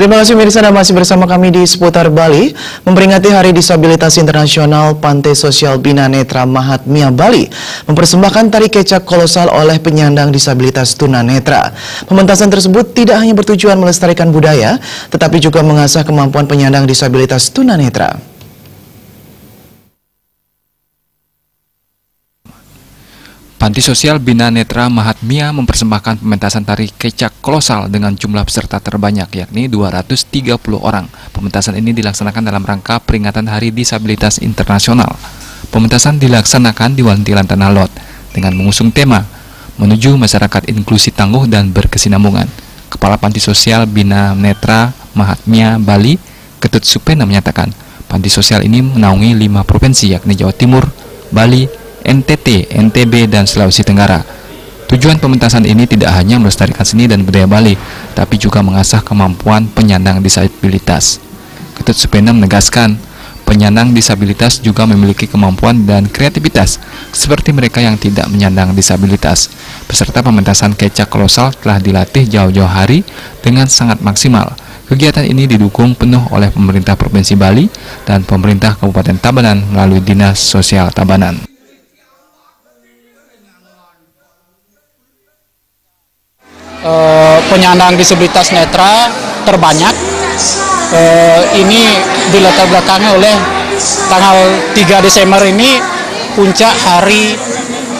Terima kasih pemirsa, Anda masih bersama kami di Seputar Bali. Memperingati Hari Disabilitas Internasional, Pantai Sosial Bina Netra Mahatmya Bali mempersembahkan tari kecak kolosal oleh penyandang disabilitas tunanetra. Pementasan tersebut tidak hanya bertujuan melestarikan budaya, tetapi juga mengasah kemampuan penyandang disabilitas tunanetra. Panti Sosial Bina Netra Mahatmya mempersembahkan pementasan tari kecak kolosal dengan jumlah peserta terbanyak, yakni 230 orang. Pementasan ini dilaksanakan dalam rangka peringatan Hari Disabilitas Internasional. Pementasan dilaksanakan di Wantilan Tanah Lot dengan mengusung tema menuju masyarakat inklusi tangguh dan berkesinambungan. Kepala Panti Sosial Bina Netra Mahatmya Bali, Ketut Supena menyatakan, panti sosial ini menaungi 5 provinsi, yakni Jawa Timur, Bali, NTT, NTB, dan Sulawesi Tenggara. Tujuan pementasan ini tidak hanya melestarikan seni dan budaya Bali, tapi juga mengasah kemampuan penyandang disabilitas. Ketut Supena menegaskan, penyandang disabilitas juga memiliki kemampuan dan kreativitas, seperti mereka yang tidak menyandang disabilitas. Peserta pementasan kecak kolosal telah dilatih jauh-jauh hari dengan sangat maksimal. Kegiatan ini didukung penuh oleh pemerintah Provinsi Bali dan pemerintah Kabupaten Tabanan melalui Dinas Sosial Tabanan. Penyandang disabilitas netra terbanyak ini dilatar belakangi oleh tanggal 3 Desember ini puncak Hari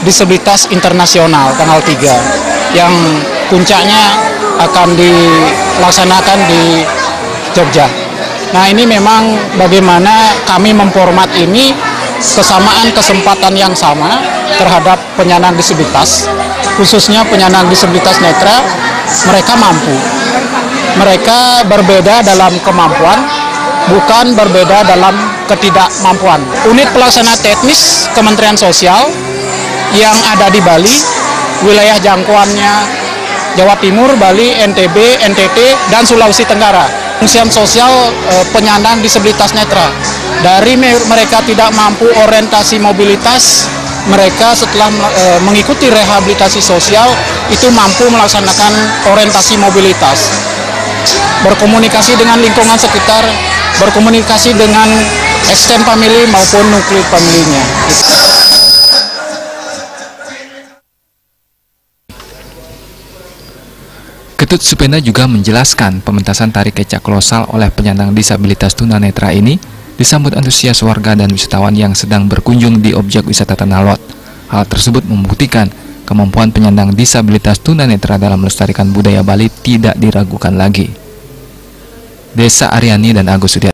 Disabilitas Internasional tanggal 3 yang puncaknya akan dilaksanakan di Jogja. Nah, ini memang bagaimana kami memformat ini kesamaan kesempatan yang sama terhadap penyandang disabilitas, khususnya penyandang disabilitas netra. Mereka mampu, mereka berbeda dalam kemampuan, bukan berbeda dalam ketidakmampuan. Unit pelaksana teknis Kementerian Sosial yang ada di Bali, wilayah jangkauannya Jawa Timur, Bali, NTB, NTT, dan Sulawesi Tenggara. Fungsian sosial penyandang disabilitas netra. Dari mereka tidak mampu orientasi mobilitas, mereka setelah mengikuti rehabilitasi sosial itu mampu melaksanakan orientasi mobilitas, berkomunikasi dengan lingkungan sekitar, berkomunikasi dengan extended family maupun nuklir familinya. Ketut Supena juga menjelaskan pementasan tari kecak kolosal oleh penyandang disabilitas tunanetra ini disambut antusias warga dan wisatawan yang sedang berkunjung di objek wisata Tanah Lot. Hal tersebut membuktikan kemampuan penyandang disabilitas tunanetra dalam melestarikan budaya Bali tidak diragukan lagi. Desa Aryani dan Agus Sudiarto.